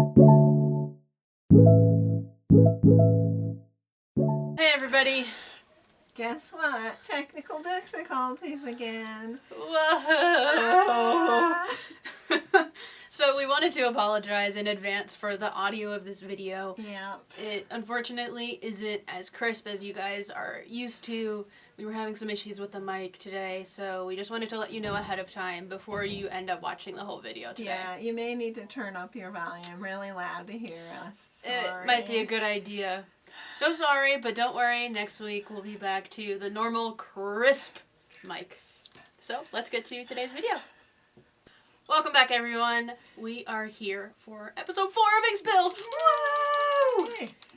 Hey everybody! Guess what? Technical difficulties again. Whoa! So we wanted to apologize in advance for the audio of this video. Yeah. It unfortunately isn't as crisp as you guys are used to. We were having some issues with the mic today, so we just wanted to let you know ahead of time before you end up watching the whole video today. Yeah, you may need to turn up your volume really loud to hear us. Sorry. It might be a good idea. So sorry, but don't worry. Next week we'll be back to the normal crisp mic. So let's get to today's video. Welcome back, everyone. We are here for episode 4 of Inkspill. Woo!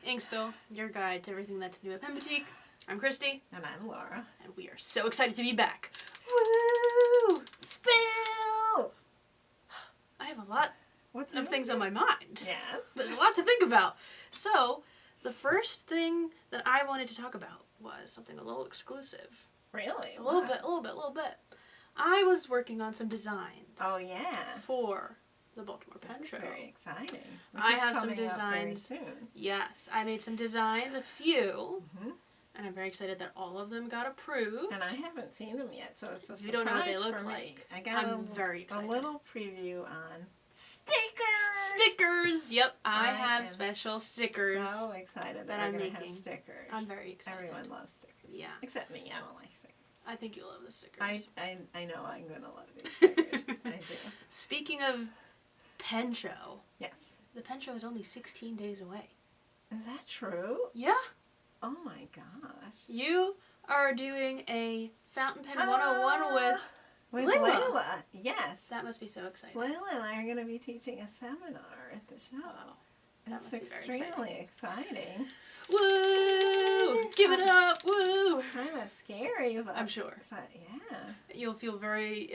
Inkspill, your guide to everything that's new at Pen Boutique. I'm Kristi. And I'm Laura. And we are so excited to be back. Woo! Spill! I have a lot of things on my mind. Yes. There's a lot to think about. So, the first thing that I wanted to talk about was something a little exclusive. Really? A little bit. I was working on some designs. Oh, yeah. For the Baltimore Pen Show. Very exciting. I have some designs. Very soon. Yes, I made some designs, a few. Mm-hmm. And I'm very excited that all of them got approved. And I haven't seen them yet, so it's a surprise. You don't know what they look for me. like. I got very excited. A little preview on stickers. Stickers! Yep, I have special stickers. So excited that I'm making. Have stickers. I'm very excited. Everyone loves stickers. Yeah. Except me. I don't like stickers. I think you love the stickers. I know I'm gonna love these stickers. I do. Speaking of Pen Show. Yes. The Pen Show is only 16 days away. Is that true? Yeah. Oh my gosh. You are doing a Fountain Pen 101 with Layla. Yes. That must be so exciting. Layla and I are going to be teaching a seminar at the show. Wow. That It's must be very extremely exciting. Woo! Give it up! Woo! Kind of scary, but I'm sure. But yeah. It'll feel very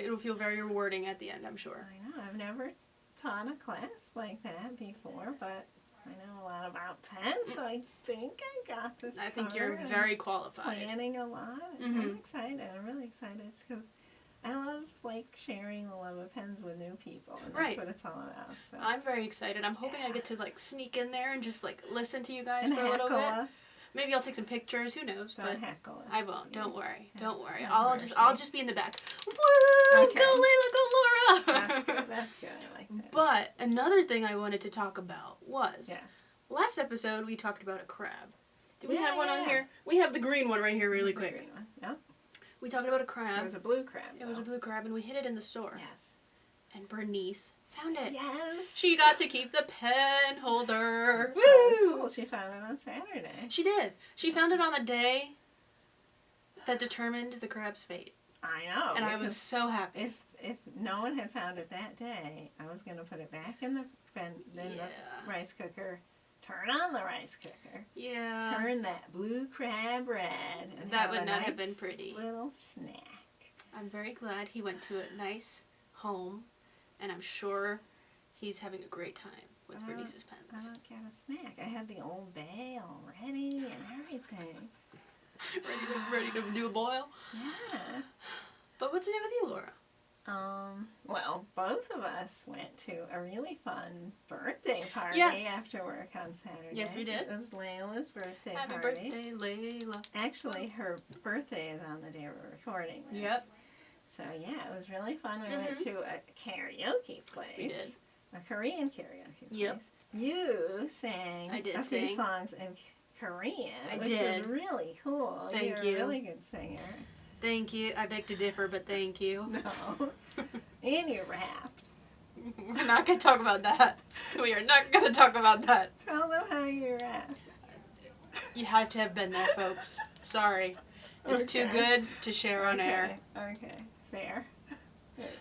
rewarding at the end, I'm sure. I know. I've never taught a class like that before, but I know a lot about pens, so I think I got this. I think you're very qualified. Planning a lot. Mm-hmm. I'm excited. I'm really excited because I love sharing the love of pens with new people, and that's what it's all about. So. I'm very excited. I'm hoping I get to sneak in there and just listen to you guys and for a little bit. Us. Maybe I'll take some pictures. Who knows? Don't heckle us. I won't. Don't worry. Don't worry. I'll just be in the back. Woo! Okay. Go Layla! Go Laura! That's good. That's good. I like that. But another thing I wanted to talk about was yes. Last episode we talked about a crab. Do we have one on here? We have the green one right here, really quick. The green one. Yep. We talked about a crab. It was a blue crab. It was a blue crab, and we hid it in the store. Yes. And Bernice found it. Yes. She got to keep the pen holder. That's Woo! so cool. She found it on Saturday. She did. She found it on the day that determined the crab's fate. I know. And I was so happy. If no one had found it that day, I was going to put it back in the rice cooker. Turn on the rice cooker. Yeah. Turn that blue crab red. And that would not have been pretty. Little snack. I'm very glad he went to a nice home, and I'm sure he's having a great time with Bernice's pens. I don't get a snack. I had the Old Bay all ready and everything. ready to do a boil? Yeah. But what's new with you, Laura? Well, both of us went to a really fun birthday party after work on Saturday. Yes, we did. It was Layla's birthday Happy party. Happy birthday, Layla. Actually, her birthday is on the day we're recording this. Yep. So, yeah, it was really fun. We went to a karaoke place. We did. A Korean karaoke place. Yep. You sang a few songs in Korean, which was really cool. Thank you. You're a really good singer. Thank you. I beg to differ, but thank you. No. And you rapped. We're not going to talk about that. We are not going to talk about that. Tell them how you rapped. You had to have been there, folks. Sorry. It's too good to share on air. Okay. Fair.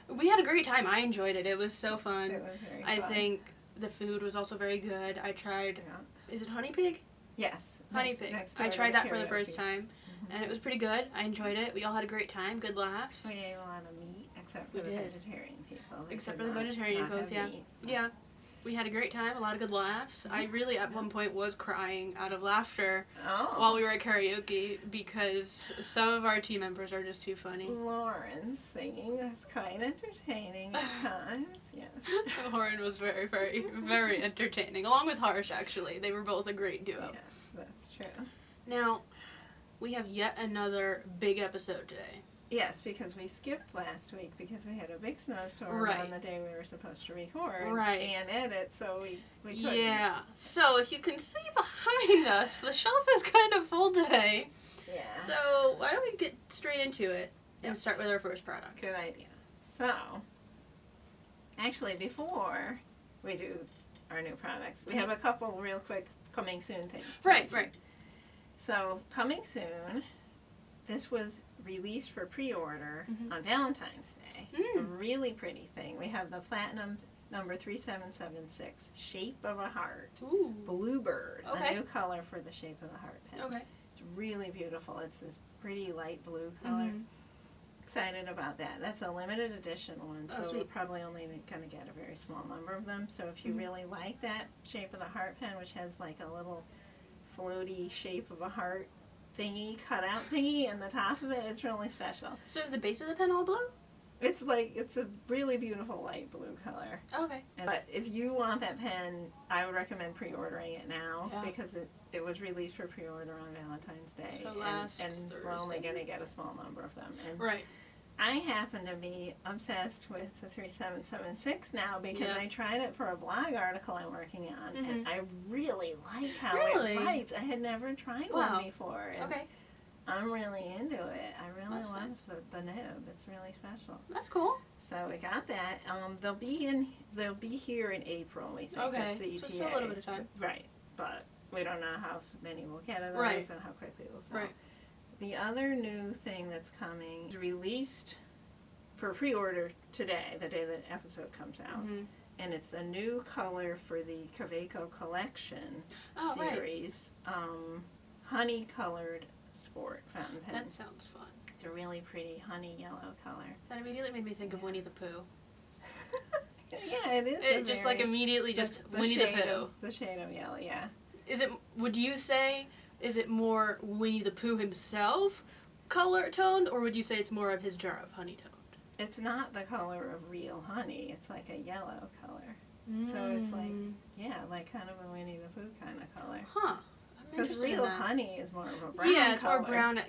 We had a great time. I enjoyed it. It was so fun. It was very I fun. think the food was also very good. I tried... Is it honey pig? Yes. Honey pig. I tried that for the first time. And it was pretty good. I enjoyed it. We all had a great time. Good laughs. We ate a lot of meat, except for the vegetarian people. Except for the vegetarian folks, yeah. Meat. Yeah. We had a great time, a lot of good laughs. I really, at one point, was crying out of laughter Oh. while we were at karaoke because some of our team members are just too funny. Lauren's singing was quite entertaining at times, yes. Lauren was very, very, very entertaining, along with Harsh, actually. They were both a great duo. Yes, that's true. Now, we have yet another big episode today. Yes, because we skipped last week because we had a big snowstorm Right. on the day we were supposed to record Right. and edit, so we couldn't. Yeah. So, if you can see behind us, the shelf is kind of full today. Yeah. So, why don't we get straight into it and start with our first product? Good idea. So, actually, before we do our new products, we have a couple real quick coming soon things. to Right, mention. right. So, coming soon, this was released for pre-order on Valentine's Day. A really pretty thing. We have the Platinum number 3776, Shape of a Heart. Ooh. Bluebird, Okay. a new color for the Shape of the Heart pen. Okay. It's really beautiful. It's this pretty light blue color. Excited about that. That's a limited edition one, so we're sweet. probably only going to get a very small number of them. So if you really like that Shape of the Heart pen, which has like a little floaty shape of a heart thingy, cutout thingy in the top of it, it's really special. So, is the base of the pen all blue? It's a really beautiful light blue color. Okay. But if you want that pen, I would recommend pre-ordering it now because it was released for pre-order on Valentine's Day. So last and we're only Thursday. going to get a small number of them. And Right. I happen to be obsessed with the 3776 now because Yeah. I tried it for a blog article I'm working on, and I really like how Really? it writes. I had never tried Wow. one before. And Okay. I'm really into it. I really That's love the nib. It's really special. That's cool. So we got that. They'll be here in April. We think Okay. that's the ETA. So still a little bit of time. Right, but we don't know how many we'll get of those Right. and how quickly we'll sell. Right. The other new thing that's coming is released for pre-order today, the day the episode comes out, and it's a new color for the Kaweco collection series, honey-colored sport fountain pen. That sounds fun. It's a really pretty honey yellow color. That immediately made me think of Winnie the Pooh. Yeah, it is. It just like immediately just Winnie the Pooh. The shade of yellow, yeah. Is it? Would you say? Is it more Winnie the Pooh himself, color toned, or would you say it's more of his jar of honey toned? It's not the color of real honey. It's like a yellow color. So it's like, like kind of a Winnie the Pooh kind of color. Huh. Because real honey is more of a brown Yeah, it's color. more brown,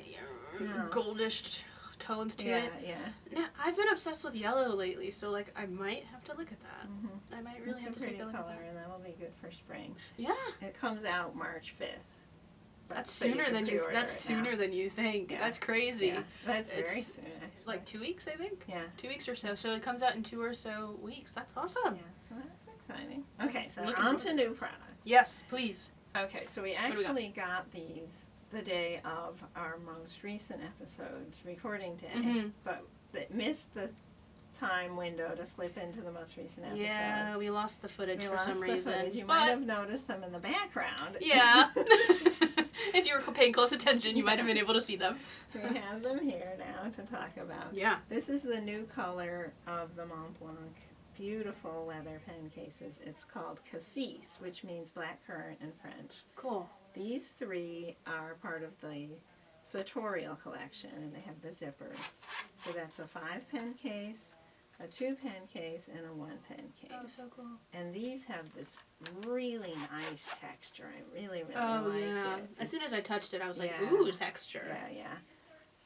goldish tones to it. Yeah. Now, I've been obsessed with yellow lately, so like I might have to look at that. I might really have to take a look color, at that. and that'll be good for spring. Yeah. It comes out March 5th. That's So you sooner can than you. pre-order That's it sooner now. than you think. Yeah. That's crazy. Yeah, that's very It's soon. Actually. Like 2 weeks, I think. Yeah. 2 weeks or so. So it comes out in 2 or so weeks. That's awesome. Yeah, so that's exciting. Okay, so Looking on forward to to new products. Yes, please. Okay, so we do we got? actually got these the day of our most recent episode's recording day, but it missed the time window to slip into the most recent episode. Yeah, we lost the footage We for lost some the reason. footage. You but might have noticed them in the background. yeah. If you were paying close attention, you might have been able to see them. We have them here now to talk about. Yeah. This is the new color of the Montblanc beautiful leather pen cases. It's called Cassis, which means blackcurrant in French. Cool. These three are part of the sartorial collection, and they have the zippers. So that's a 5-pen case, a 2-pen case, and a 1-pen case. Oh, so cool. And these have this really nice texture. I really like it. As soon as I touched it, I was like, Yeah. ooh, texture. Yeah.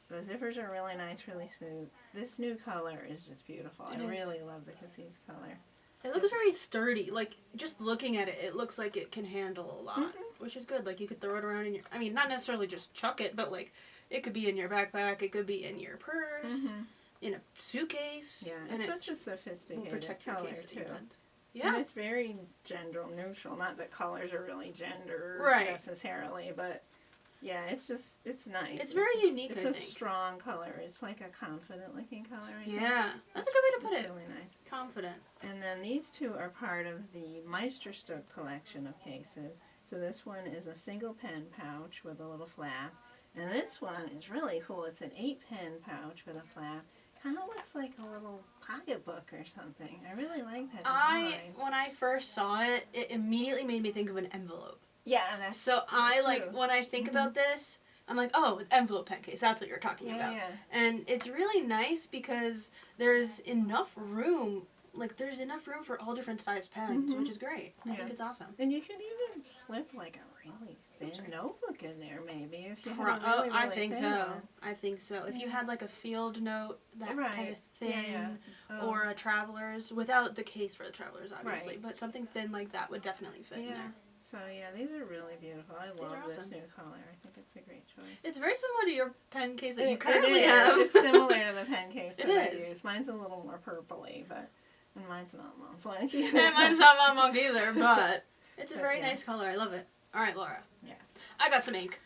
The zippers are really nice, really smooth. This new color is just beautiful. I really love the Cassis color. It looks very sturdy. Like, just looking at it, it looks like it can handle a lot, which is good. Like, you could throw it around in your... I mean, not necessarily just chuck it, but, like, it could be in your backpack. It could be in your purse, in a suitcase. Yeah, and it's such a sophisticated protect your color, case too. Yeah. And it's very gender neutral. Not that colors are really gender necessarily, but... Yeah, it's nice. It's very unique, It's I a think. strong color. It's like a confident-looking color, I think. Yeah. That's a good way to put It's it. really nice. Confident. And then these two are part of the Meisterstück collection of cases. So this one is a single pen pouch with a little flap. And this one is really cool. It's an 8-pen pouch with a flap. Kind of looks like a little pocketbook or something. I really like that design. When I first saw it, it immediately made me think of an envelope. Yeah, that's so I true. like when I think about this, I'm like, oh, envelope pen case. That's what you're talking about. Yeah. And it's really nice because there's enough room. Like, there's enough room for all different size pens, which is great. I think it's awesome. And you could even slip like a really thin notebook in there, maybe, if you had a really, really I think thin so. one. I think so. If you had like a field note, that Right. kind of thin, Oh. or a traveler's, without the case for the traveler's, obviously, but something thin like that would definitely fit in there. So yeah, these are really beautiful. I love this awesome. new color. I think it's a great choice. It's very similar to your pen case that you It currently is. have. It's similar to the pen case that I is. use. Mine's a little more purpley, and mine's not Montblanc either. And mine's not Montblanc either, but it's a very nice color. I love it. All right, Laura. Yes. I got some ink.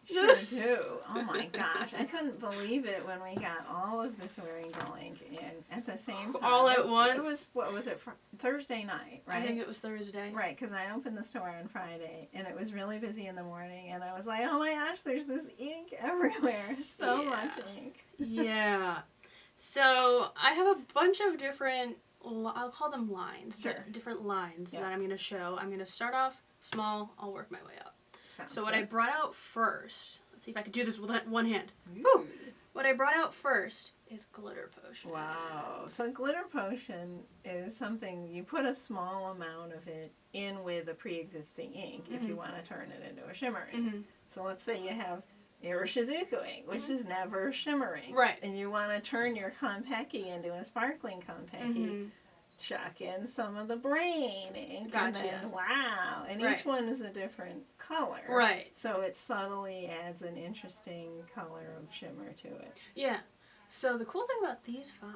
Sure do. Oh my gosh. I couldn't believe it when we got all of this Wearingeul ink in at the same time. All at once? It was, what was it, Thursday night, right? I think it was Thursday. Right, because I opened the store on Friday, and it was really busy in the morning, and I was like, oh my gosh, there's this ink everywhere. So much ink. Yeah. So I have a bunch of different, I'll call them lines. Sure. Different lines that I'm going to show. I'm going to start off small. I'll work my way up. Sounds what good. I brought out first, let's see if I can do this with one hand. Ooh. Woo! What I brought out first is glitter potion. Wow. So glitter potion is something, you put a small amount of it in with a pre-existing ink if you want to turn it into a shimmer ink. So let's say you have your Shizuku ink, which is never shimmering. Right. And you want to turn your Konpeki into a sparkling Konpeki. Chuck in some of the brain ink. Gotcha. And then, wow. And each one is a different color. Right. So it subtly adds an interesting color of shimmer to it. Yeah. So the cool thing about these 5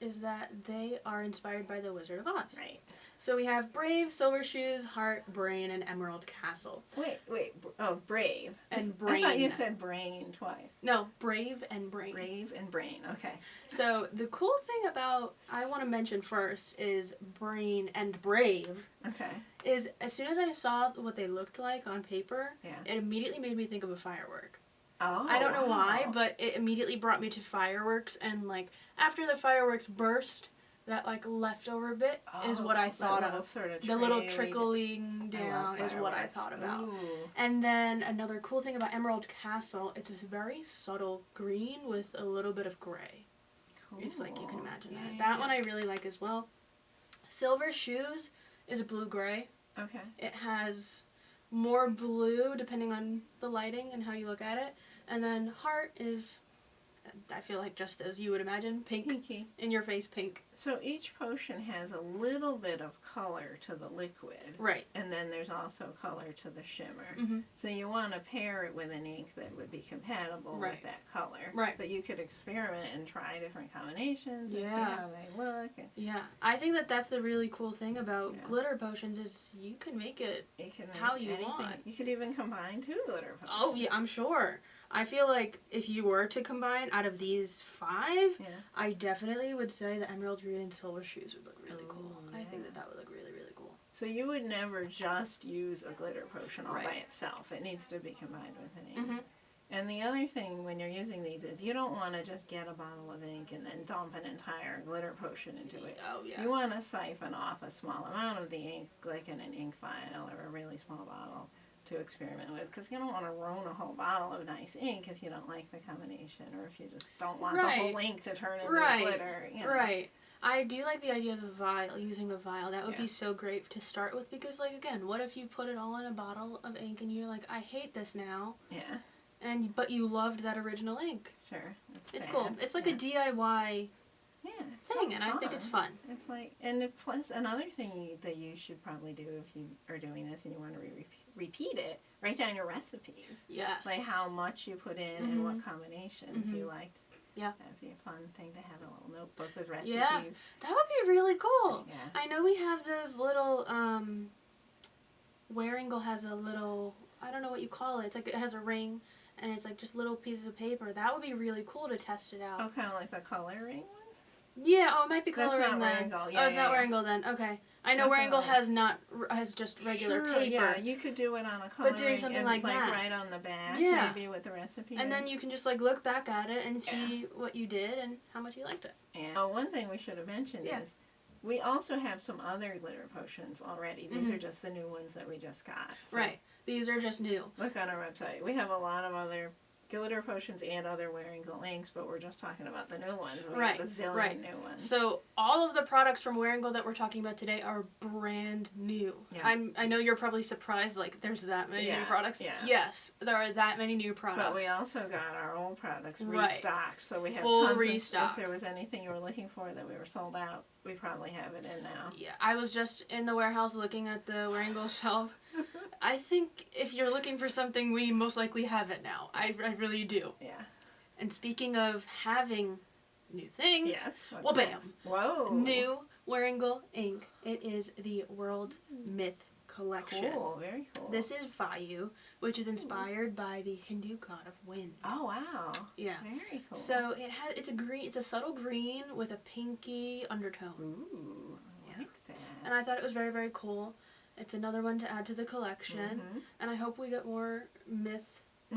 is that they are inspired by the Wizard of Oz. Right. So we have Brave, Silver Shoes, Heart, Brain, and Emerald Castle. Wait. Oh, Brave. And Brain. I thought you said brain twice. No, Brave and Brain. Brave and brain. Okay. So the cool thing about, I want to mention first, is Brain and Brave. Okay. Is as soon as I saw what they looked like on paper, Yeah. it immediately made me think of a firework. Oh, I don't know why, but it immediately brought me to fireworks, and like after the fireworks burst, that like leftover bit is what I thought of. Sort of the little trickling down is what I thought about. Ooh. And then another cool thing about Emerald Castle, it's this very subtle green with a little bit of gray. Cool. If like you can imagine Yeah, that. yeah, That one I really like as well. Silver Shoes is a blue-gray. Okay. It has more blue depending on the lighting and how you look at it. And then Heart is, I feel like just as you would imagine, pink. Pinky. In your face pink. So each potion has a little bit of color to the liquid. Right. And then there's also color to the shimmer. Mm-hmm. So you want to pair it with an ink that would be compatible with that color. Right. But you could experiment and try different combinations and see Yeah. how they look. And Yeah. I think that that's the really cool thing about glitter potions is you can make it can make how you anything. want. You could even combine 2 glitter potions. Oh, yeah, I'm sure. I feel like if you were to combine out of these 5, I definitely would say the Emerald Green and Silver Shoes would look really cool. yeah. I think that that would look really, really cool. So you would never just use a glitter potion all by Right. itself. It needs to be combined with an ink. Mm-hmm. And the other thing when you're using these is you don't want to just get a bottle of ink and then dump an entire glitter potion into it. Oh, yeah. You want to siphon off a small amount of the ink, like in an ink vial or a really small bottle, to experiment with, because you don't want to ruin a whole bottle of nice ink if you don't like the combination, or if you just don't want the whole ink to turn into glitter. You know. Right. I do like the idea of a vial, using a vial. That would be so great to start with, because, like, again, what if you put it all in a bottle of ink and you're like, I hate this now. Yeah. But you loved that original ink. Sure. It's cool. It's like a DIY thing, and I think it's fun. It's like, and plus another thing that you should probably do if you are doing this and you want to repeat it, write down your recipes. Yes. Like how much you put in and what combinations you liked. Yeah. That'd be a fun thing to have, a little notebook with recipes. Yeah, that would be really cool. Yeah. I know we have those little, Wearingeul has a little, I don't know what you call it. It's like, it has a ring, and it's like just little pieces of paper. That would be really cool to test it out. Oh, kind of like the coloring ones? Yeah, oh, it might be That's coloring not then. Wearingeul. Oh, it's not Wearingeul then. Okay. I know Wearingeul has just regular paper. Yeah, you could do it on a coloring, but doing something like that, right on the back, maybe with the recipe. And then you can just like look back at it and see what you did and how much you liked it. And one thing we should have mentioned is we also have some other glitter potions already. These are just the new ones that we just got. So right. These are just new. Look on our website. We have a lot of other glitter potions and other Wearingeul inks, but we're just talking about the new ones. We have a zillion new ones. So all of the products from Wearingeul that we're talking about today are brand new. Yeah. I know you're probably surprised, like there's that many new products. Yeah. Yes, there are that many new products. But we also got our old products restocked, so we have full tons restock. If there was anything you were looking for that we were sold out, we probably have it in now. Yeah, I was just in the warehouse looking at the Wearingeul shelf. I think if you're looking for something, we most likely have it now. I really do. Yeah. And speaking of having new things, well, bam! Whoa! New Wearingeul ink. It is the World Myth Collection. Cool, very cool. This is Vayu, which is inspired by the Hindu god of wind. Oh wow! Yeah. Very cool. So it's a green. It's a subtle green with a pinky undertone. Ooh, I like that. And I thought it was very, very cool. It's another one to add to the collection, and I hope we get more myth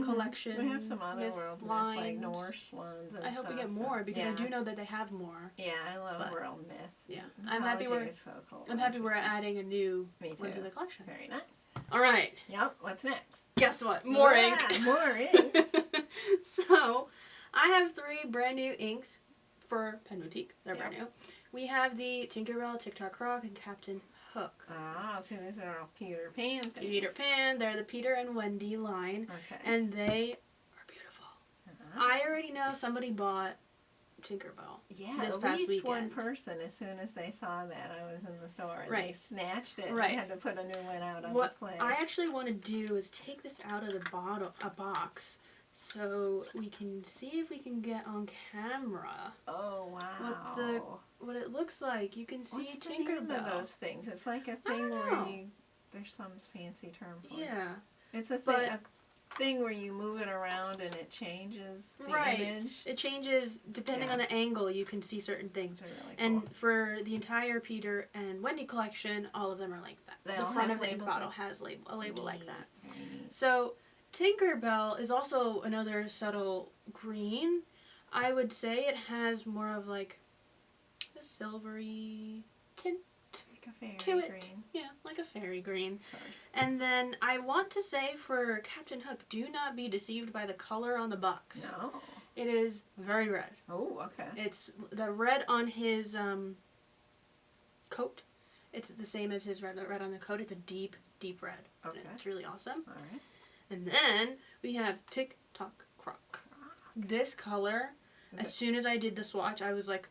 collection. We have some other world myth, like Norse ones and I hope we get more, because I do know that they have more. Yeah, I love world myth. Yeah, I'm happy we're adding a new one to the collection. Very nice. All right. Yep, what's next? Guess what? More ink. More ink. So, I have 3 brand new inks for Pen Boutique. They're brand new. We have the Tinkerbell, TikTok Rock, and Captain Hook. Ah, so these are all Peter Pan things. Peter Pan. They're the Peter and Wendy line. Okay. And they are beautiful. I already know somebody bought Tinkerbell this past at least weekend. One person, as soon as they saw that I was in the store, they snatched it and had to put a new one out on display. What I actually want to do is take this out of the box, so we can see if we can get on camera. Oh wow! What it looks like. You can see What's Tinkerbell. The name of those things? It's like a thing where there's some fancy term for it. Yeah. It's a thing where you move it around and it changes the image. It changes depending on the angle. You can see certain things. Really cool. And for the entire Peter and Wendy collection, all of them are like that. The front of the ink bottle has a label like that. So Tinkerbell is also another subtle green. I would say it has more of like a silvery tint to it. Green. Yeah, like a fairy green. And then I want to say for Captain Hook, do not be deceived by the color on the box. No. It is very red. Oh, okay. It's the red on his coat. It's the same as his red on the coat. It's a deep, deep red. Okay. And it's really awesome. All right. And then we have TikTok Croc. This color, as soon as I did the swatch, I was like,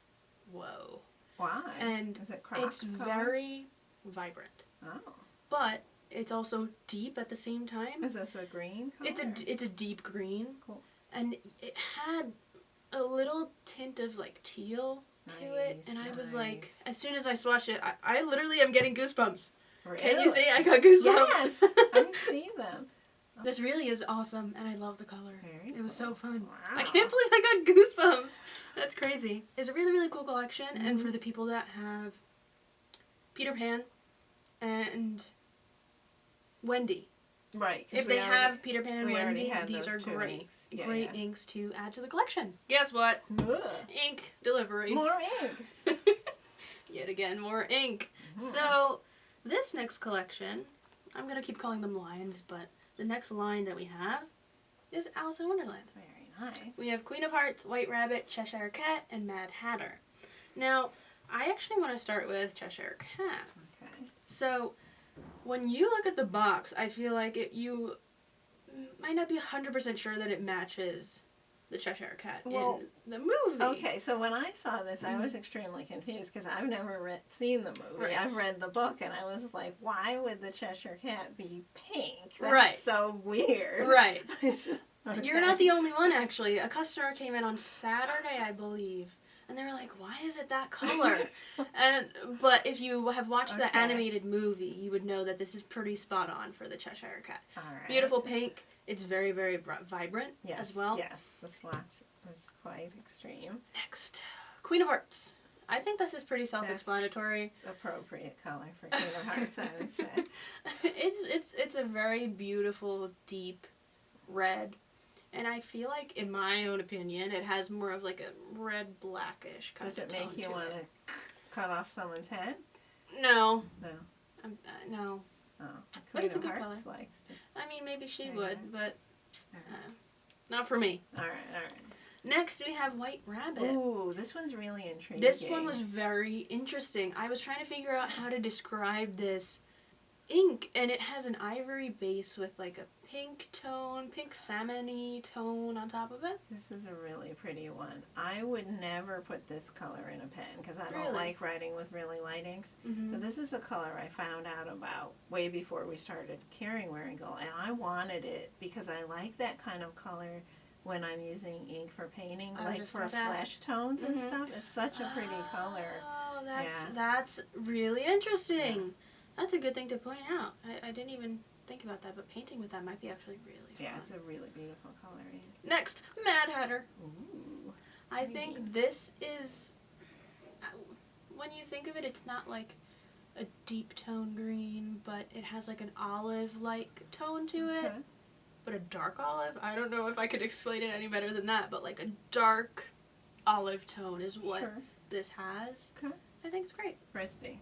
whoa. Why? And it's very vibrant. Oh. But it's also deep at the same time. Is this a green color? It's a deep green. Cool. And it had a little tint of like teal to it. And I was like, as soon as I swatched it, I literally am getting goosebumps. Really? Can you see? I got goosebumps. Yes. I see them. This really is awesome, and I love the color. It was so fun. Wow. I can't believe I got goosebumps. That's crazy. It's a really, really cool collection, and for the people that have Peter Pan and Wendy. Right. If they have Peter Pan and Wendy, these are great. Great inks to add to the collection. Guess what? Ink delivery. More ink. Yet again, more ink. So, this next collection, I'm going to keep calling them lines, but the next line that we have is Alice in Wonderland. Very nice. We have Queen of Hearts, White Rabbit, Cheshire Cat, and Mad Hatter. Now, I actually want to start with Cheshire Cat. Okay. So, when you look at the box, I feel like you might not be 100% sure that it matches the Cheshire Cat in the movie. Okay, so when I saw this, I was extremely confused because I've never seen the movie. Right. I've read the book, and I was like, why would the Cheshire Cat be pink? That's so weird. Right. You're not the only one, actually. A customer came in on Saturday, I believe, and they were like, why is it that color? But if you have watched the animated movie, you would know that this is pretty spot on for the Cheshire Cat. All right. Beautiful pink. It's very, very vibrant as well. Yes, the swatch was quite extreme. Next, Queen of Hearts. I think this is pretty self-explanatory. Appropriate color for King of Hearts, I would say. It's a very beautiful, deep red. And I feel like, in my own opinion, it has more of like a red blackish kind of tone to it. Does it make you want to cut off someone's head? No. No. No. Oh, but it's a good color. I mean, maybe she would, but not for me. All right. Next, we have White Rabbit. Ooh, this one's really intriguing. This one was very interesting. I was trying to figure out how to describe this ink, and it has an ivory base with like a pink salmon-y tone on top of it. This is a really pretty one. I would never put this color in a pen because I don't like writing with really light inks. But this is a color I found out about way before we started carrying Wearingeul, and I wanted it because I like that kind of color when I'm using ink for painting, like for flesh tones and stuff. It's such a pretty color. Oh, that's really interesting. Yeah. That's a good thing to point out. I didn't even think about that, but painting with that might be actually really fun. Yeah, it's a really beautiful color. Next, Mad Hatter. Ooh. I think this is, when you think of it, it's not like a deep tone green, but it has like an olive-like tone to it. But a dark olive? I don't know if I could explain it any better than that, but like a dark olive tone is what this has. I think it's great. Kristi.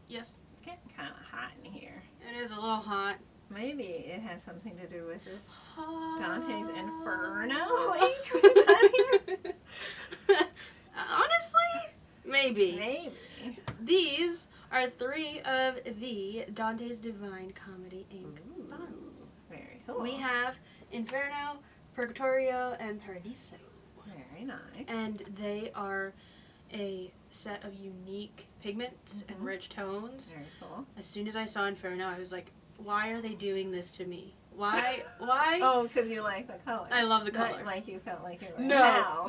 Yes? It's getting kind of hot in here. It is a little hot. Maybe it has something to do with this Dante's Inferno ink. Honestly, maybe. Maybe. These are 3 of the Dante's Divine Comedy ink bottles. Very cool. We have Inferno, Purgatorio, and Paradiso. Very nice. And they are a set of unique pigments and rich tones. Very cool. As soon as I saw Inferno, I was like, why are they doing this to me? Why? Oh, because you like the color. I love the color. Not like you felt like it was No.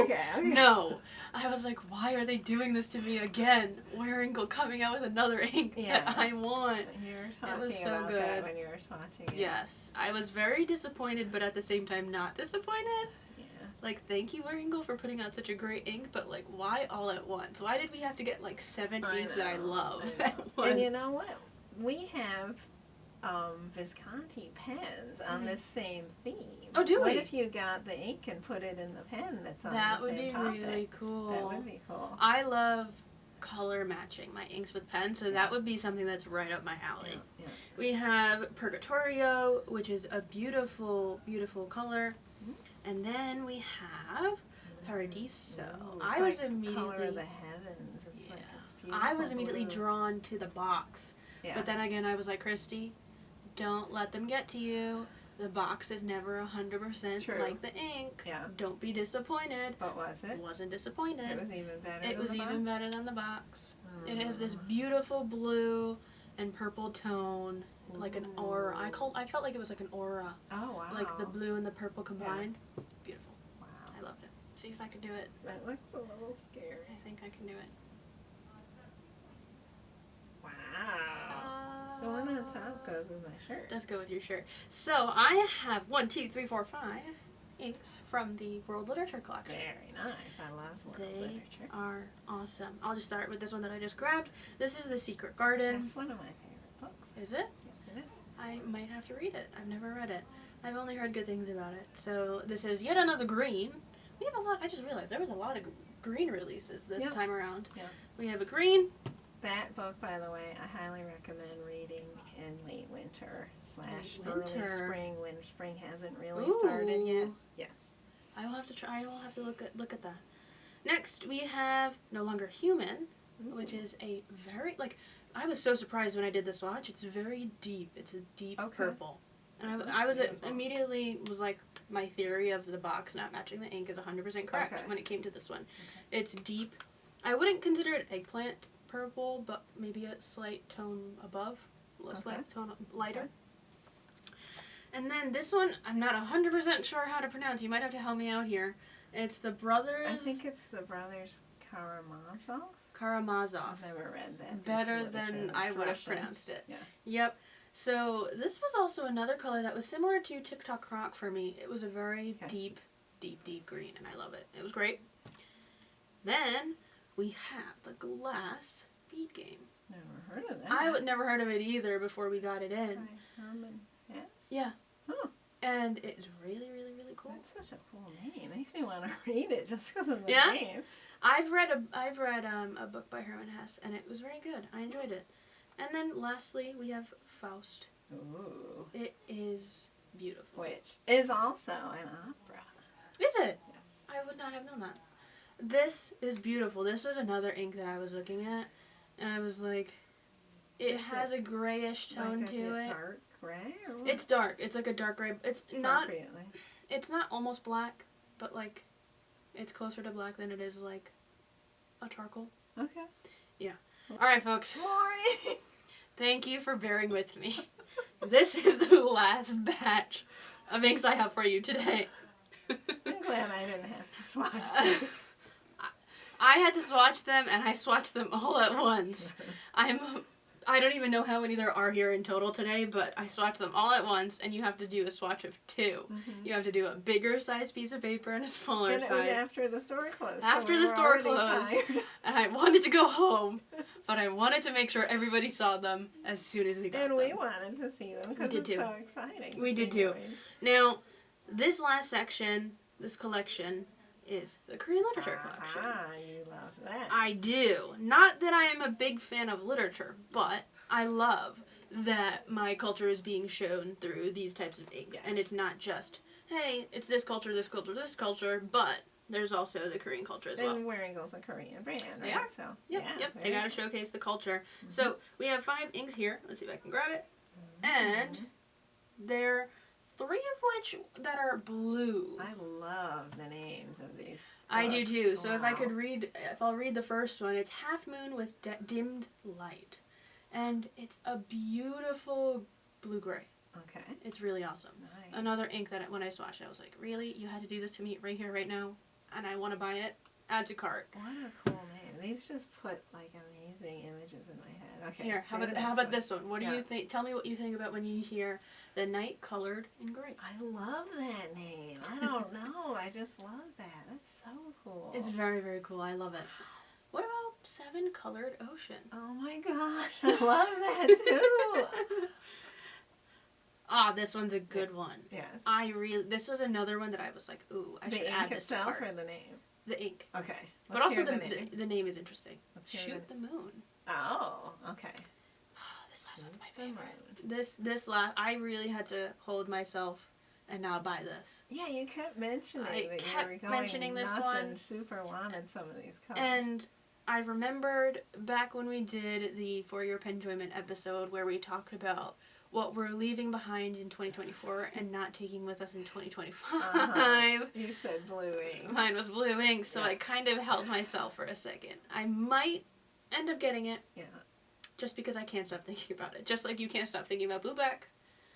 Okay. No. I was like, why are they doing this to me again? Wearingeul coming out with another ink that I want. You were talking it was so about good. that when you were swatching it. Yes. I was very disappointed, but at the same time not disappointed. Yeah. Like, thank you, Wearingeul, for putting out such a great ink, but like, why all at once? Why did we have to get like 7 inks that I love at once? And you know what? We have Visconti pens on this same theme. Oh, do we? What if you got the ink and put it in the pen that's on the same topic? That would be really cool. That would be cool. I love color matching my inks with pens, so that would be something that's right up my alley. Yeah. We have Purgatorio, which is a beautiful, beautiful color. And then we have Paradiso. I was immediately color of the heavens. It's like this beautiful I was immediately blue. drawn to the box. Yeah. But then again, I was like, Kristi, don't let them get to you. The box is never 100% like the ink. Yeah. Don't be disappointed. But was it? Wasn't disappointed. It was even better. It was even better than the box. It has this beautiful blue and purple tone, like an aura. I felt like it was like an aura. Oh wow! Like the blue and the purple combined. Yeah. Beautiful. Wow. I loved it. Let's see if I can do it. That looks a little scary. I think I can do it. Wow. The one on top goes with my shirt. Does go with your shirt. So I have 1, 2, 3, 4, 5 inks from the World Literature Collection. Very nice. I love World Literature. They are awesome. I'll just start with this one that I just grabbed. This is The Secret Garden. That's one of my favorite books. Is it? Yes, it is. I might have to read it. I've never read it. I've only heard good things about it. So this is yet another green. We have a lot. I just realized there was a lot of green releases this time around. Yeah. We have a green. That book, by the way, I highly recommend reading in late winter / early spring when spring hasn't really started yet. Yes. I will have to try. I will have to look at that. Next, we have No Longer Human, which is a very I was so surprised when I did the swatch. It's very deep. It's a deep purple. And I was immediately was like, my theory of the box not matching the ink is 100% correct when it came to this one. It's deep. I wouldn't consider it eggplant purple, but maybe a slight tone above, a slight tone lighter. And then this one, I'm not 100% sure how to pronounce. You might have to help me out here. It's the Brothers... I think it's the Brothers Karamazov. Karamazov. I've never read that. Better than I would have pronounced it. Yeah. Yep. So this was also another color that was similar to TikTok Rock for me. It was a very deep, deep, deep green, and I love it. It was great. Then we have the glass bead game. Never heard of that. I would never heard of it either before we got it in. By Herman Hess? Yeah. Huh. And it's really, really, really cool. That's such a cool name. It makes me want to read it just because of the Yeah? name. I've read a book by Herman Hesse, and it was very good. I enjoyed it. And then lastly, we have Faust. Ooh. It is beautiful. Which is also an opera. Is it? Yes. I would not have known that. This is beautiful. This was another ink that I was looking at, and I was like, it has a grayish tone like to it. Dark gray? Or what? It's dark. It's like a dark gray. It's not. Appropriately. It's not almost black, but like, it's closer to black than it is like a charcoal. Okay. Yeah. All right, folks. Lori! Thank you for bearing with me. This is the last batch of inks I have for you today. I'm glad I didn't have to swatch. I had to swatch them, and I swatched them all at once. I don't even know how many there are here in total today, but I swatched them all at once, and you have to do a swatch of 2. Mm-hmm. You have to do a bigger size piece of paper and a smaller And it size. was after the store closed. After so the store we were already closed. tired. And I wanted to go home, but I wanted to make sure everybody saw them as soon as we got them. And we wanted to see them because it's too. so exciting. We did too. Now, this last section, this collection, is the Korean literature collection. Ah, you love that. I do. Not that I am a big fan of literature, but I love that my culture is being shown through these types of inks. Yes. And it's not just, hey, it's this culture, this culture, this culture, but there's also the Korean culture as well. And Wearingeul's a Korean brand, right? They are. So, Yep, yeah, yep. They got to showcase the culture. Mm-hmm. So we have 5 inks here. Let's see if I can grab it. And there are 3 of which that are blue. I love the names of these. I do books. too. So if I could Wow. read, if I'll read the first one, it's Half Moon with Dimmed Light. And it's a beautiful blue-gray. Okay. It's really awesome. Nice. Another ink that when I swatched, I was like, really? You had to do this to me right here, right now? And I want to buy it? Add to cart. What a cool name. These just put like amazing images in my head. Okay. Here, how say about the how next about this one? What do Yeah. you think? Tell me what you think about when you hear The Night Colored in Gray. I love that name. I don't know. I just love that. That's so cool. It's very, very cool. I love it. What about 7 Colored Ocean? Oh my gosh. I love that too. Ah, this one's a good one. Yes. This was another one that I was like, ooh, I should the add ink this to itself cart. or the name? The ink. Okay. But Let's also hear the name. the name is interesting. Let's hear Shoot the Moon. Oh, okay. This last one's my Shoot the favorite. This last, I really had to hold myself and now buy this. Yeah, you kept mentioning I that kept you were going mentioning this nuts one. and super wanted some of these colors. And I remembered back when we did the For Your Penjoyment episode where we talked about what we're leaving behind in 2024 and not taking with us in 2025. Uh-huh. You said blue ink. Mine was blue ink, so Yeah. I kind of held myself for a second. I might end up getting it. Yeah. Just because I can't stop thinking about it. Just like you can't stop thinking about Blue Black,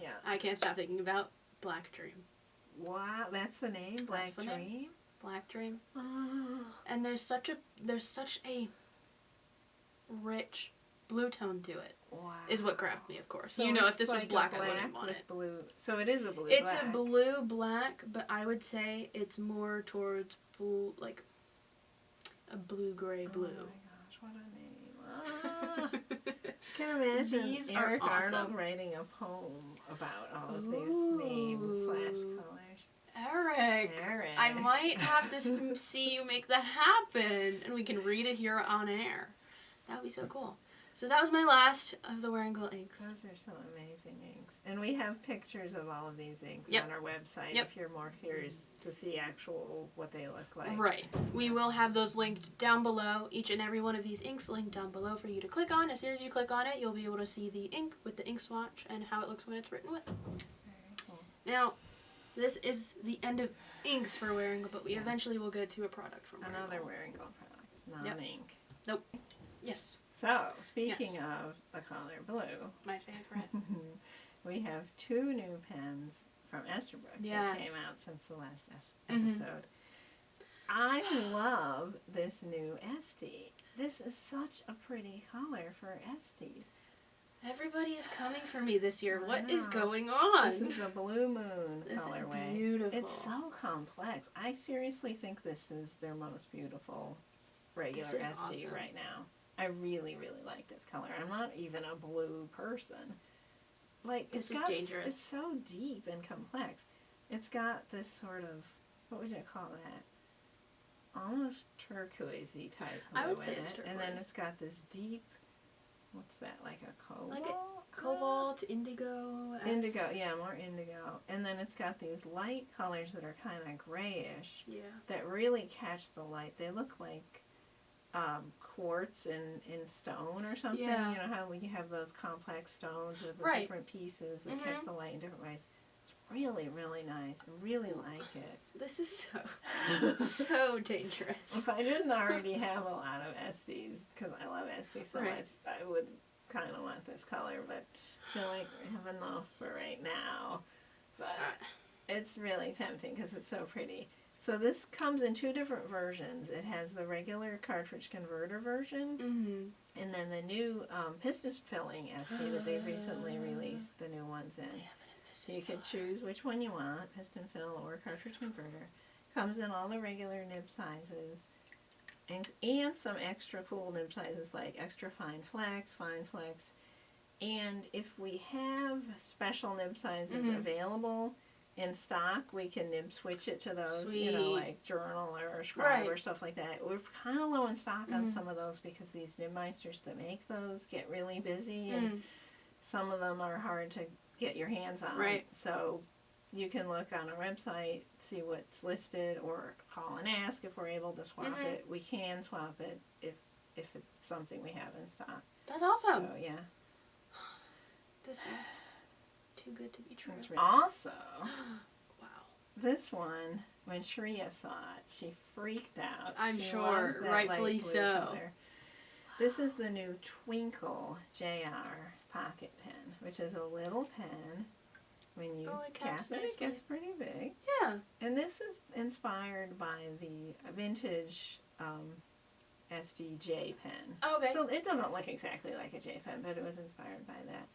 Yeah. I can't stop thinking about Black Dream. Wow, that's the name? Black the name. Dream? Black Dream. Oh. And there's such a rich blue tone to it. Wow. Is what grabbed me, of course. So you know, if it's this was like a black, I wouldn't want with it. Blue. So it is a blue It's black. a blue black, but I would say it's more towards blue, like a blue gray blue. Oh my gosh, what a name. Ah. Can you imagine These are Eric awesome. Arnold writing a poem about all of Ooh. these names / colors? Eric, Eric. I might have to see you make that happen, and we can read it here on air. That would be so cool. So that was my last of the Wearingeul Inks. Those are some amazing inks. And we have pictures of all of these inks Yep. on our website Yep. if you're more curious to see actual what they look like. Right. We will have those linked down below. Each and every one of these inks linked down below for you to click on. As soon as you click on it, you'll be able to see the ink with the ink swatch and how it looks when it's written with. Very cool. Now, this is the end of inks for Wearingeul, but we Yes. eventually will get to a product from Wearingeul. Another Wearingeul product, non-ink. Nope. Yes, So, speaking Yes. of the color blue, my favorite. we have 2 new pens from Esterbrook that Yes. came out since the last Mhm. episode. I love this new Estie. This is such a pretty color for Esties. Everybody is coming for me this year. I What is know. going on? This is the Blue Moon This is colorway. beautiful. It's so complex. I seriously think this is their most beautiful regular This is Estie awesome. right now. I really, really like this color. I'm not even a blue person. Like, This is dangerous. It's so deep and complex. It's got this sort of, what would you call that? Almost turquoisey type blue I would say in it's it. turquoise. And then it's got this deep, what's that, like a cobalt? Like a cobalt, indigo. Indigo, yeah, more indigo. And then it's got these light colors that are kind of grayish. Yeah. That really catch the light. They look like quartz in stone or something. Yeah. You know how we have those complex stones with the Right. different pieces that catch the light in different ways. It's really, really nice. I really like it. This is so dangerous. If I didn't already have a lot of Esties, because I love Estie so Right. much, I would kind of want this color, but I feel like I have enough for right now. But it's really tempting because it's so pretty. So this comes in two different versions. It has the regular cartridge converter version, and then the new piston filling Estie that they've recently released the new ones in. So you can choose which one you want, piston fill or cartridge converter. Comes in all the regular nib sizes, and some extra cool nib sizes like extra fine flex, and if we have special nib sizes available in stock, we can nib switch it to those, you know, like Journal or Scribe or stuff like that. We're kind of low in stock on some of those because these nibmeisters that make those get really busy, and some of them are hard to get your hands on. Right. So you can look on our website, see what's listed, or call and ask if we're able to swap it. We can swap it if it's something we have in stock. That's awesome. So, yeah. This is too good to be true. Also, Wow. this one, when Shreya saw it, she freaked out. I'm She sure, loves that rightfully light blue so. color. This is the new Twinkle JR pocket pen, which is a little pen. When you cap it, it gets pretty big. Yeah. And this is inspired by the vintage Estie J pen. Okay. So it doesn't look exactly like a J pen, but it was inspired by that.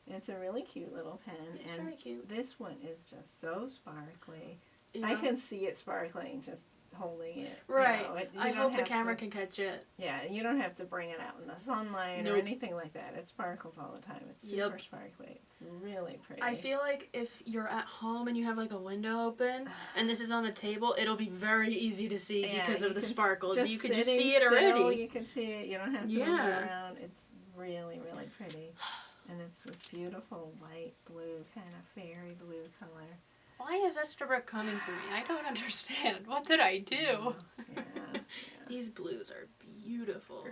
And it's a really cute little pen. It's and very cute. This one is just so sparkly. Yeah. I can see it sparkling just holding it. Right. You know, I hope the camera can catch it. Yeah, you don't have to bring it out in the sunlight or anything like that. It sparkles all the time. It's super sparkly. It's really pretty. I feel like if you're at home and you have like a window open and this is on the table, it'll be very easy to see because of the sparkles. You can just see it already. You can see it. You don't have to move it around. It's really, really pretty. And it's this beautiful light blue, kind of fairy blue color. Why is Esterbrook coming for me? I don't understand. What did I do? Yeah. These blues are beautiful.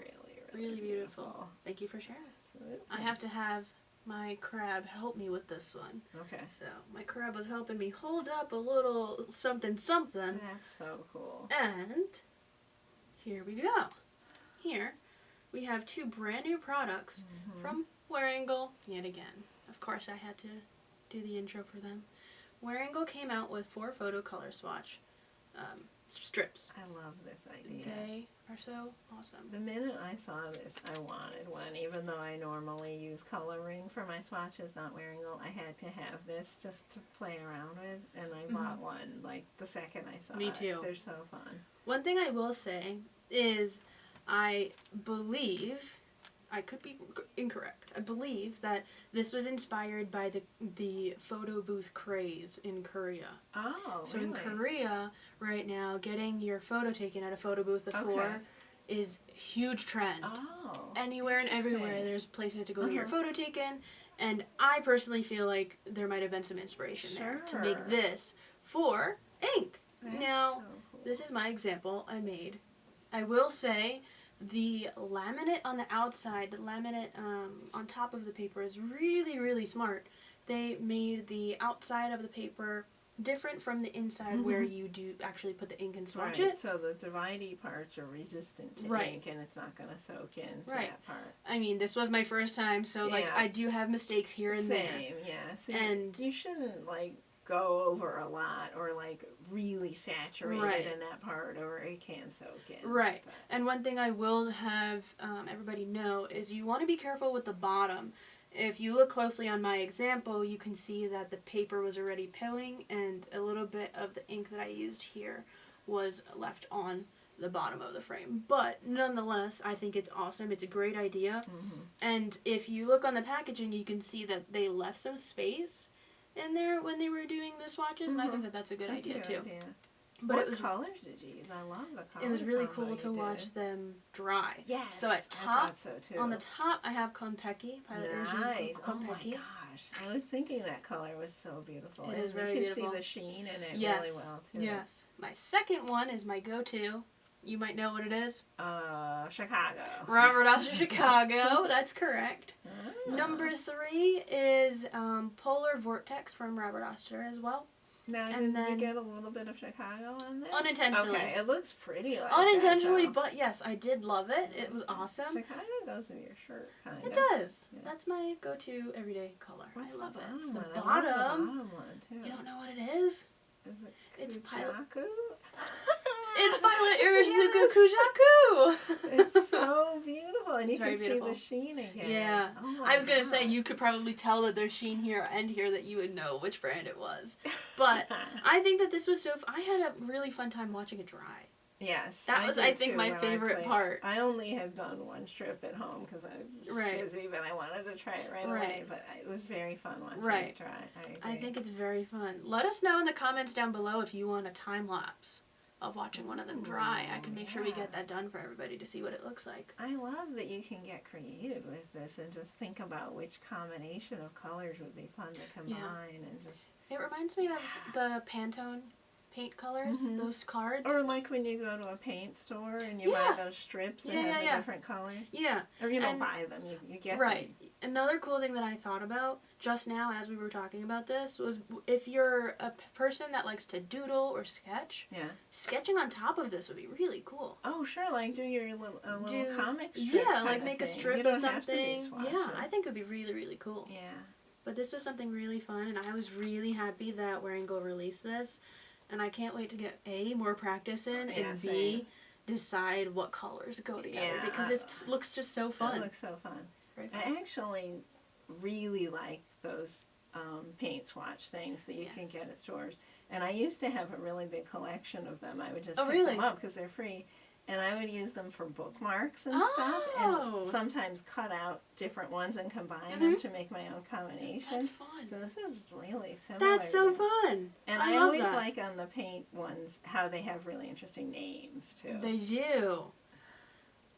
Really beautiful. Thank you for sharing. Absolutely. I have to have my crab help me with this one. Okay. So my crab was helping me hold up a little something. That's so cool. And here we go. Here we have two brand new products from Wearingeul yet again. Of course I had to do the intro for them. Wearingeul came out with 4 photo color swatch strips. I love this idea. They are so awesome. The minute I saw this, I wanted one. Even though I normally use coloring for my swatches, not Wearingeul, I had to have this just to play around with, and I bought one like the second I saw it. Me too. They're so fun. One thing I will say is I believe, I could be incorrect, I believe that this was inspired by the photo booth craze in Korea. Oh, So really? in Korea right now, getting your photo taken at a photo booth before is a huge trend. Oh, Anywhere and everywhere there's places to go get your photo taken, and I personally feel like there might have been some inspiration there to make this for ink. Now, so cool. this is my example I made. I will say the laminate on the outside, the laminate on top of the paper is really, really smart. They made the outside of the paper different from the inside where you do actually put the ink and swatch it. So the dividey parts are resistant to ink and it's not going to soak into that part. I mean, this was my first time, so like I do have mistakes here and there. Same, yeah. So and you shouldn't like go over a lot or like really saturate it in that part or it can soak in. Right. But. And one thing I will have everybody know is you want to be careful with the bottom. If you look closely on my example, you can see that the paper was already pilling and a little bit of the ink that I used here was left on the bottom of the frame. But nonetheless, I think it's awesome. It's a great idea. And if you look on the packaging, you can see that they left some space in there when they were doing the swatches, and I think that that's a good idea too. But what colors did you use? I love the colors. It was really cool to watch them dry. Yes, so at top, I thought so too. on the top, I have Konpeki. Nice. Oh my gosh, I was thinking that color was so beautiful. It is very beautiful. You can see the sheen in it really well too. Yes. My second one is my go-to. You might know what it is. Chicago. Robert Oster Chicago. That's correct. Oh. Number 3 is Polar Vortex from Robert Oster as well. Now, did you get a little bit of Chicago on there? Unintentionally. Okay, it looks pretty like unintentionally, that, but yes, I did love it. It was awesome. Chicago goes with your shirt, kind of. It does. Yeah. That's my go-to everyday color. What's I love the it. bottom The one? bottom. I love the bottom one, too. You don't know what it is? Is it It's Kujaku? It's Violet Irizuku Kujaku! It's so beautiful, and It's you very can beautiful. see the sheen again. Yeah. Oh my I was going to say, God. you could probably tell that there's sheen here and here that you would know which brand it was. But I think that this was so... I had a really fun time watching it dry. Yes. That was, I think, my favorite part. I only have done one strip at home because I was busy, but I wanted to try it right away. But it was very fun watching it dry. I think it's very fun. Let us know in the comments down below if you want a time lapse of watching one of them dry. I can make sure we get that done for everybody to see what it looks like. I love that you can get creative with this and just think about which combination of colors would be fun to combine and just... It reminds me of the Pantone paint colors, those cards. Or like when you go to a paint store and you buy those strips that have the different colors. Yeah. Or you don't buy them, you get them. Another cool thing that I thought about just now as we were talking about this was if you're a person that likes to doodle or sketch, sketching on top of this would be really cool. Oh, sure, like do your little comic strip. Yeah, like make a strip of something. Yeah, I think it would be really, really cool. Yeah. But this was something really fun, and I was really happy that Wearingeul released this. And I can't wait to get A, more practice in, and B, decide what colors go together. Because it looks just so fun. It looks so fun. I actually really like those paint swatch things that you can get at stores. And I used to have a really big collection of them. I would just pick them up because they're free. And I would use them for bookmarks and stuff. And sometimes cut out different ones and combine them to make my own combinations. That's fun. So this is really similar. That's so fun. And I always like on the paint ones how they have really interesting names too. They do.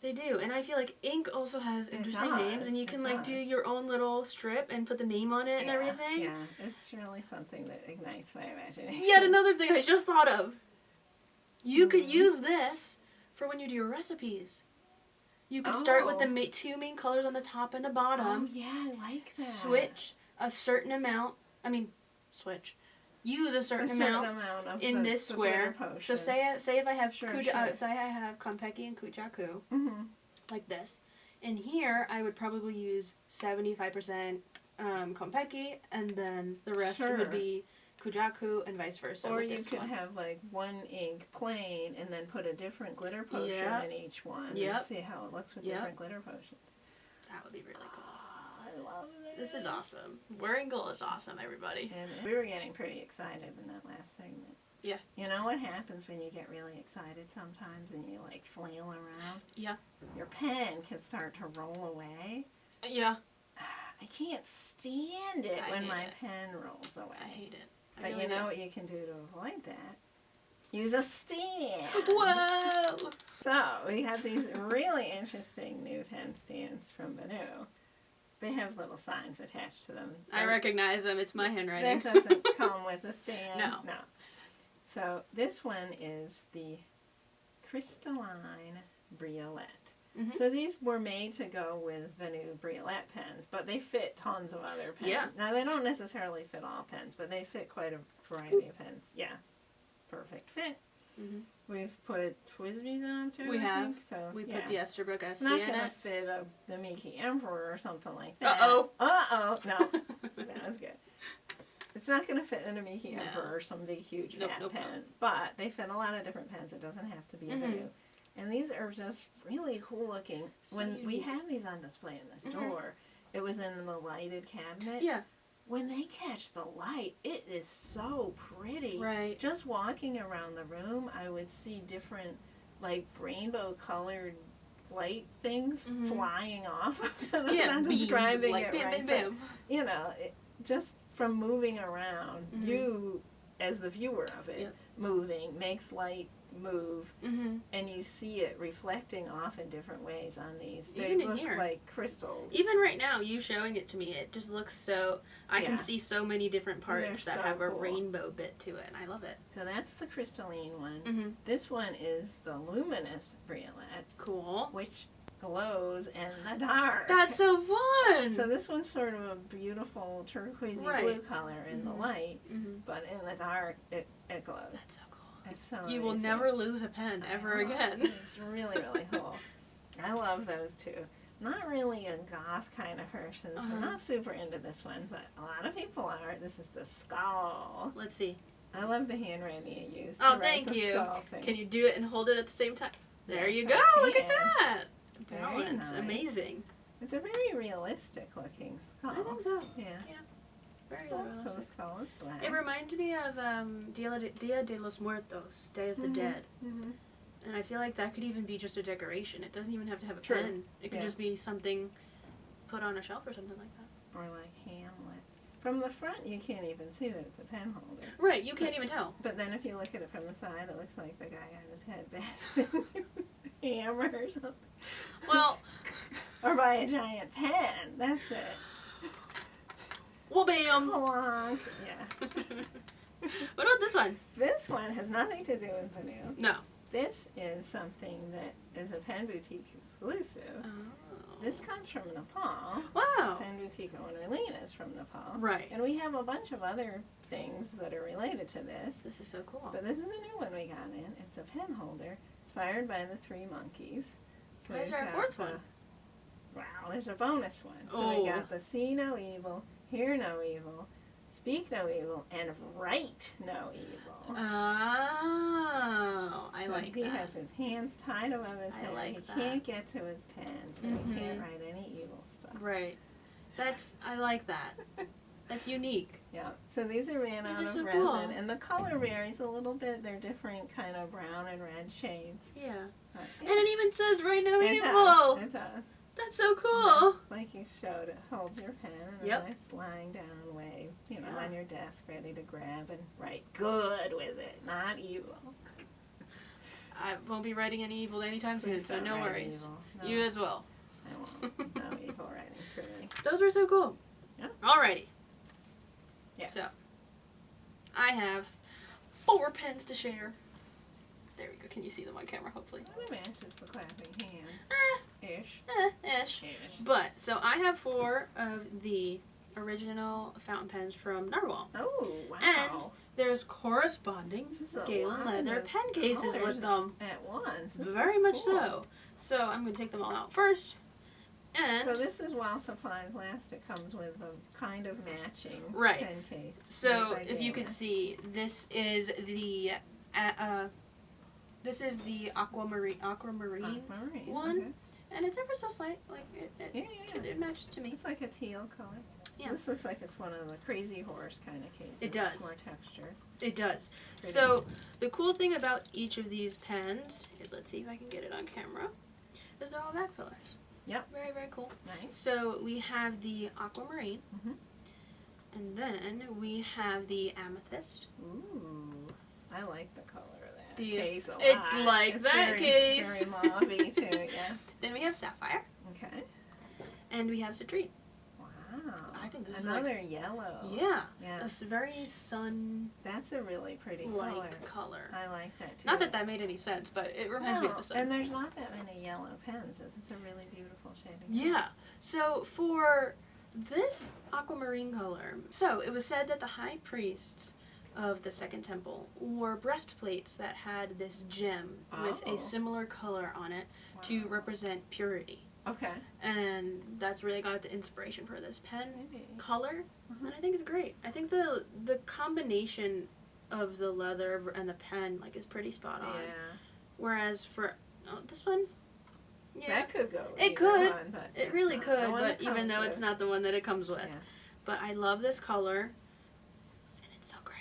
They do. And I feel like ink also has interesting names. And you can like do your own little strip and put the name on it and everything. Yeah, it's really something that ignites my imagination. Yet another thing I just thought of. You could use this for when you do your recipes. You could start with the two main colors on the top and the bottom. Oh, yeah, I like that. Switch a certain amount. Use a certain amount of in this square. So say if I have say I have Konpeki and Kujaku, like this. In here, I would probably use 75% Konpeki, and then the rest would be Kujaku and vice versa. Or you could have like one ink plain and then put a different glitter potion in each one and see how it looks with different glitter potions. That would be really cool. Oh, I love this. This is awesome. Wearingeul is awesome, everybody. And we were getting pretty excited in that last segment. Yeah. You know what happens when you get really excited sometimes and you like flail around? Yeah. Your pen can start to roll away. Yeah. I can't stand it when my pen rolls away. I hate it. But you know what you can do to avoid that? Use a stand. Whoa! So, we have these really interesting new pen stands from Benu. They have little signs attached to them. I recognize them. It's my handwriting. That doesn't come with a stand. No. No. So, this one is the Crystalline Briolette. So these were made to go with Benu Briolette pens, but they fit tons of other pens. Yeah. Now they don't necessarily fit all pens, but they fit quite a variety of pens. Yeah. Perfect fit. We've put Twsbis in them too. We have. So we put the Esterbrook Estie in it. It's not going to fit the Mickey Emperor or something like that. Uh-oh. Uh-oh. No. That was good. It's not going to fit in a Mickey Emperor or some big huge fat pen, but they fit a lot of different pens. It doesn't have to be a Benu. And these are just really cool looking. So when we had these on display in the store, it was in the lighted cabinet. Yeah. When they catch the light, it is so pretty. Right. Just walking around the room, I would see different like rainbow colored light things flying off. I'm Yeah, not describing like, it bim, right, bim, bim. but, you know, just from moving around, you as the viewer of it moving makes light move, and you see it reflecting off in different ways on these. They Even in look here. like crystals. Even right now, you showing it to me, it just looks so. I can see so many different parts that have a rainbow bit to it, and I love it. So that's the crystalline one. This one is the luminous briolet. Cool. Which glows in the dark. That's so fun! So this one's sort of a beautiful turquoisey blue color in the light, but in the dark it glows. That's so cool. It's so you will never lose a pen ever again. It's really, really cool. I love those two. Not really a goth kind of person, so I'm not super into this one, but a lot of people are. This is the skull. Let's see. I love the handwriting you used. Oh, thank you. Can you do it and hold it at the same time? There you go. Look at that. Balance. Nice. Amazing. It's a very realistic looking skull. I think so. Yeah. Very realistic. So the skull is black. It reminded me of Dia de los Muertos, Day of the Dead. And I feel like that could even be just a decoration. It doesn't even have to have a pen. It could just be something put on a shelf or something like that. Or like Hamlet. From the front, you can't even see that it's a pen holder. Right, you can't even tell. But then if you look at it from the side, it looks like the guy got his head bashed with a hammer or something. Well. Or by a giant pen. That's it. Well, bam. Clonk. Yeah. What about this one? This one has nothing to do with Benu. No. This is something that is a Pen Boutique exclusive. Oh. This comes from Nepal. Wow. Pen Boutique owner Lena is from Nepal. Right. And we have a bunch of other things that are related to this. This is so cool. But this is a new one we got in. It's a pen holder inspired by the Three Monkeys. So why is there a fourth one? Wow, there's a bonus one. So we got the see no evil, hear no evil, speak no evil, and write no evil. Oh, I like that. He has his hands tied above his head. Like he can't get to his pen, so he can't write any evil stuff. Right. I like that. That's unique. Yeah. So these are made out of resin, and the color varies a little bit. They're different kind of brown and red shades. Yeah. And it even says write no evil. It does. That's so cool. Like you showed, it holds your pen in a nice lying down way, on your desk, ready to grab and write good with it, not evil. I won't be writing any evil anytime soon, so no worries. No, you as well. I won't. No evil writing for me. Those were so cool. Yeah. Alrighty. Yes. So, I have 4 pens to share. There we go. Can you see them on camera, hopefully? It matches the clapping hands. Ish. Ish. But, so I have 4 of the original fountain pens from Nahvalur. Oh, wow. And there's corresponding Galen leather pen cases with them. At once. Very much so. So I'm going to take them all out first. And so this is while supplies last. It comes with a kind of matching pen case. So if you could see, this is the aquamarine one. Okay. And it's ever so slight, like it matches to me. It's like a teal color. Yeah. This looks like it's one of the Crazy Horse kind of cases. It does. It's more texture. It does. Pretty. So the cool thing about each of these pens is, let's see if I can get it on camera, is they're all back fillers. Yep. Very, very cool. Nice. So we have the aquamarine, and then we have the amethyst. Ooh, I like the color. Case a lot. It's like it's that case. Very mauvey too, yeah. Then we have sapphire. Okay. And we have citrine. Wow. I think this another is yellow. Yeah. It's very sun. That's a really pretty color. I like that too. Not that that made any sense, but it reminds me of the sun. And there's not that many yellow pens. It's a really beautiful shading. Yeah. So for this aquamarine color, so it was said that the high priests of the Second Temple wore breastplates that had this gem with a similar color on it to represent purity. Okay. And that's really got the inspiration for this pen color, and I think it's great. I think the combination of the leather and the pen is pretty spot on. Yeah. Whereas for this one, that could go. It could. One, but it really could, but even though it's not the one that it comes with. Yeah. But I love this color, and it's so great.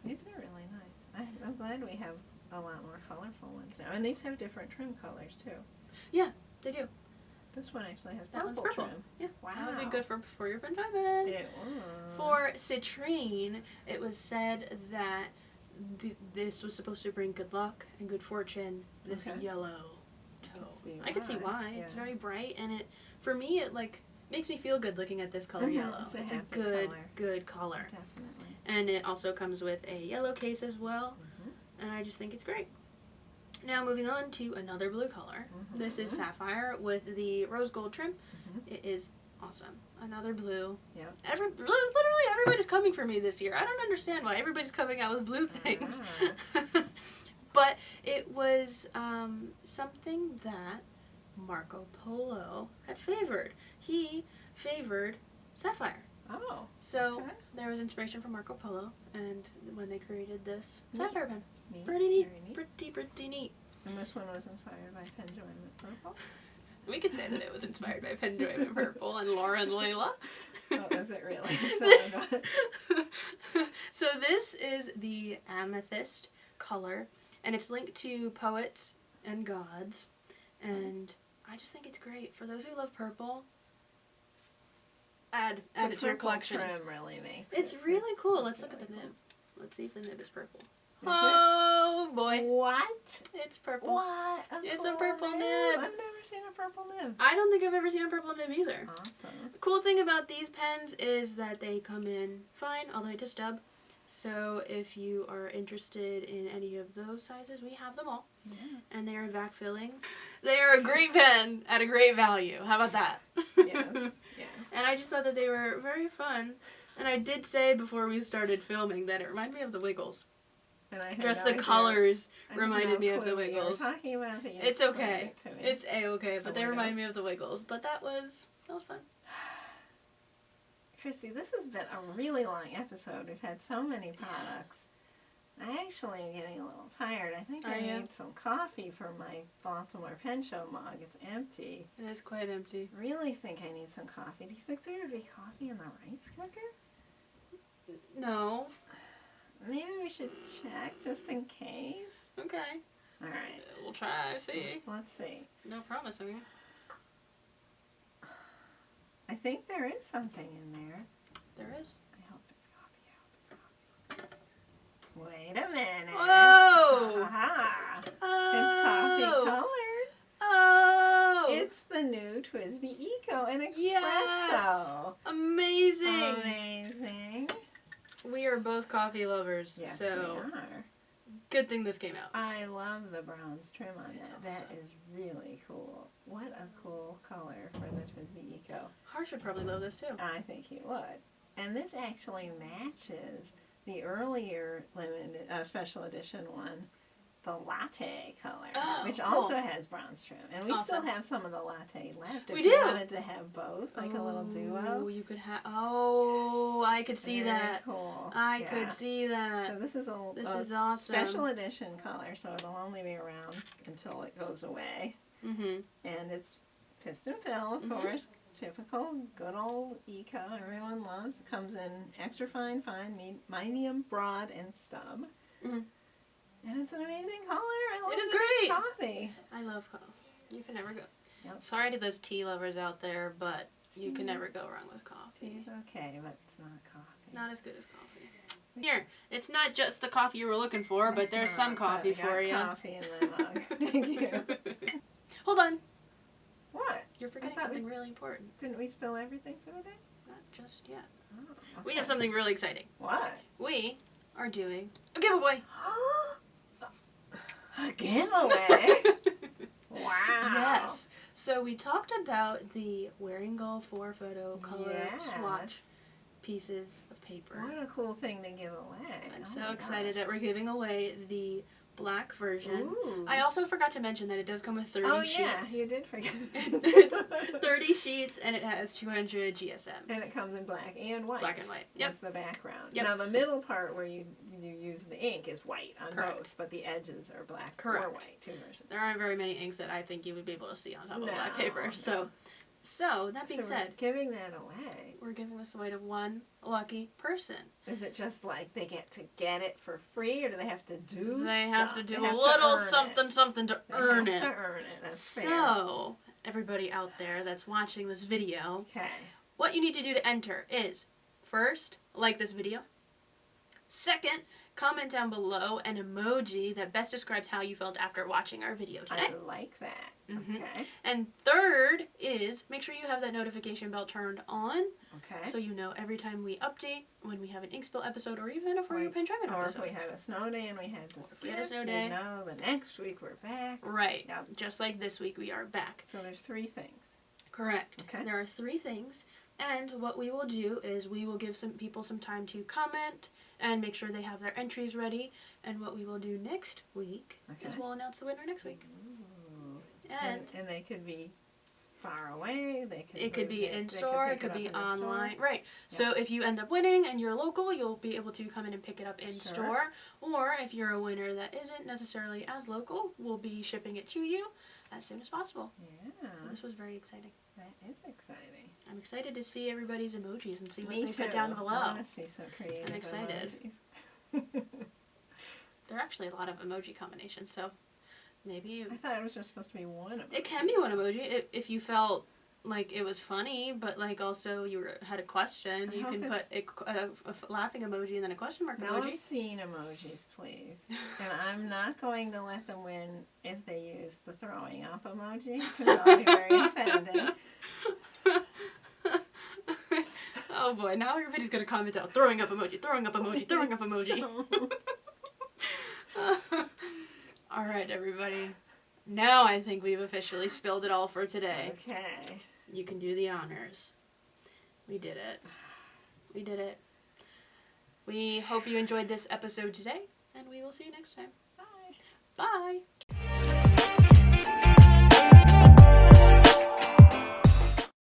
These are really nice. I'm glad we have a lot more colorful ones now. And these have different trim colors, too. Yeah, they do. This one actually has That purple, one's purple. trim. Yeah, Wow. that would be good for your pajamas. It was. For citrine, it was said that this was supposed to bring good luck and good fortune. This yellow tone. I can see why. Yeah. It's very bright, and it, for me, it like makes me feel good looking at this color yellow. It's a good color. Definitely. And it also comes with a yellow case as well, and I just think it's great. Now moving on to another blue color. This is Sapphire with the rose gold trim. It is awesome. Another blue. Yeah. Literally everybody's coming for me this year. I don't understand why everybody's coming out with blue things. But it was something that Marco Polo had favored. He favored Sapphire. Oh. So there was inspiration from Marco Polo, and when they created this Sapphire pen. Neat. Pretty neat. Very neat. Pretty neat. And this one was inspired by Penjoyment Purple? We could say that it was inspired by Penjoyment Purple and Laura and Layla. Oh, is it really? So this is the Amethyst color, and it's linked to Poets and Gods, and I just think it's great. For those who love purple, add it to your collection. The purple trim really makes It's it. really cool. Let's look at the nib. Let's see if the nib is purple. Oh boy. What? It's purple. What? It's a purple nib. I've never seen a purple nib. I don't think I've ever seen a purple nib either. Awesome. The cool thing about these pens is that they come in fine all the way to stub. So if you are interested in any of those sizes, we have them all. Yeah. And they are vac filling. They are a great pen at a great value. How about that? Yes. Yes. And I just thought that they were very fun. And I did say before we started filming that it reminded me of the Wiggles. And I had Just no the idea. colors I had reminded no me of clue the what you were Wiggles. talking about that you It's okay. explained it to me. It's a-okay, So but they weirdo. remind me of the Wiggles. But that was fun. Kristi, this has been a really long episode. We've had so many products. I actually am getting a little tired. I think I need some coffee for my Baltimore Pen Show mug. It's empty. It is quite empty. Really think I need some coffee. Do you think there would be coffee in the rice cooker? No. Maybe we should check just in case. Okay. All right. We'll try, see. Let's see. No promising. I think there is something in there. There is. I hope it's coffee. I hope it's coffee. Wait a minute. Whoa! Aha! Oh! It's coffee colored. Oh! It's the new Twsbi Eco and Espresso. Yes! Amazing! Amazing. We are both coffee lovers, Yes, so we are. good thing this came out. I love the bronze trim on It's that. awesome. That is really cool. What a cool color for the Twsbi Eco. Harsh would probably love this too. I think he would. And this actually matches the earlier limited special edition one, the latte color, which cool. also has bronze trim. And we still have some of the latte left. If We you do. wanted to have both, like a little duo. Oh, you could have. Oh, I could see Very that. Cool. I could see that. So this is This is awesome. special edition color, so it'll only be around until it goes away. Mm-hmm. And it's piston fill, of course. Typical, good old Eco. Everyone loves. It comes in extra fine, medium, broad, and stub. Mm-hmm. And it's an amazing color. I love It is that it's great. coffee. I love coffee. You can never go. Yep. Sorry to those tea lovers out there, but you can never go wrong with coffee. It's okay, but it's not coffee. Not as good as coffee. Here, it's not just the coffee you were looking for, but It's there's not, some coffee but I got for you. coffee in my mug. Thank you. Hold on. What? You're forgetting thought something really important. Didn't we spill everything for the day? Not just yet. Oh, We okay. have something really exciting. What? We are doing a giveaway. A giveaway? Wow. Yes. So we talked about the Wearingeul 4 photo color swatch pieces of paper. What a cool thing to give away. I'm Oh so my excited gosh. that we're giving away the black version. Ooh. I also forgot to mention that it does come with 30 sheets. Oh yeah, you did forget. It's 30 sheets and it has 200 GSM. And it comes in black and white. Black and white. Yep. That's the background. Yep. Now the middle part where you use the ink is white on Correct. both, but the edges are black Correct. or white. Two versions. There aren't very many inks that I think you would be able to see on top of No, black paper. no. So So, that being said, we're giving that away. We're giving this away to one lucky person. Is it just like they get to get it for free, or do they have to do They stuff? have to do a little something to earn it. To earn it. That's fair. So, everybody out there that's watching this video, okay. What you need to do to enter is, first, like this video. Second, comment down below an emoji that best describes how you felt after watching our video today. I like that. Mm-hmm. Okay. And third is, make sure you have that notification bell turned on. Okay. So you know every time we update, when we have an ink spill episode, or even if we're a pen episode. Or if we had a snow day and we had to skip, we had a snow day. You know, the next week we're back. Right. Yep. Just like this week, we are back. So there's 3 things. Correct. Okay. There are 3 things. And what we will do is we will give some people some time to comment and make sure they have their entries ready. And what we will do next week is we'll announce the winner next week. Ooh. And they could be far away. It could be in store. It could be online. Right. Yeah. So if you end up winning and you're local, you'll be able to come in and pick it up in store. Or if you're a winner that isn't necessarily as local, we'll be shipping it to you as soon as possible. Yeah. So this was very exciting. That is exciting. I'm excited to see everybody's emojis and see what Me they too. put down below. I want to see some creative I'm excited. emojis. There are actually a lot of emoji combinations, so maybe I thought it was just supposed to be one emoji. it can be one emoji if you felt like it was funny, but like also you had a question. You can put a laughing emoji and then a question mark No emoji. obscene emojis, please. And I'm not going to let them win if they use the throwing up emoji, because I'll be very offended. Oh boy, now everybody's going to comment out, throwing up emoji, throwing up emoji, throwing up emoji. Alright, everybody. Now I think we've officially spilled it all for today. Okay. You can do the honors. We did it. We did it. We hope you enjoyed this episode today, and we will see you next time. Bye. Bye.